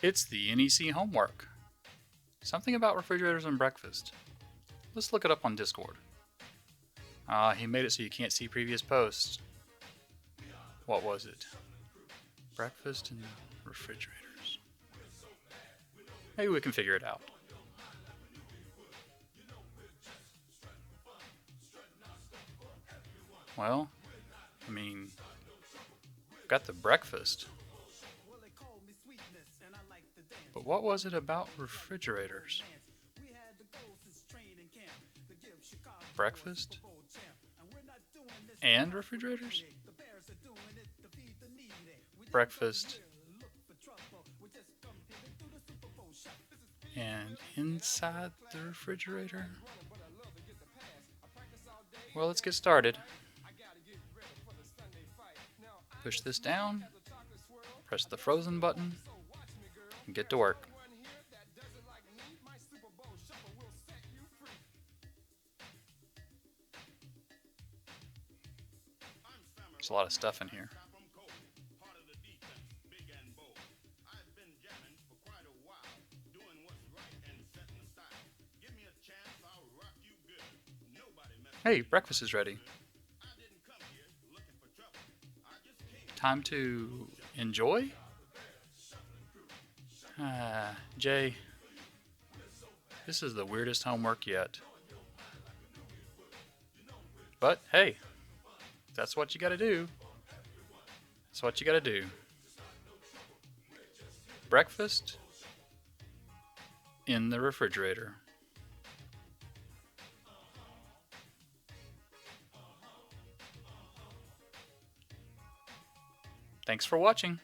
It's the NEC homework. Something about refrigerators and breakfast. Let's look it up on Discord. He made it so you can't see previous posts. What was it? Breakfast and refrigerators. Maybe we can figure it out. Well, we've got the breakfast. But what was it about refrigerators? Breakfast? And refrigerators? Breakfast. And inside the refrigerator? Well, let's get started. Push this down, press the frozen button, and get to work. There's a lot of stuff in here. Hey, breakfast is ready. Time to enjoy? Jay, this is the weirdest homework yet. But hey, that's what you gotta do. That's what you gotta do. Breakfast in the refrigerator. Thanks for watching.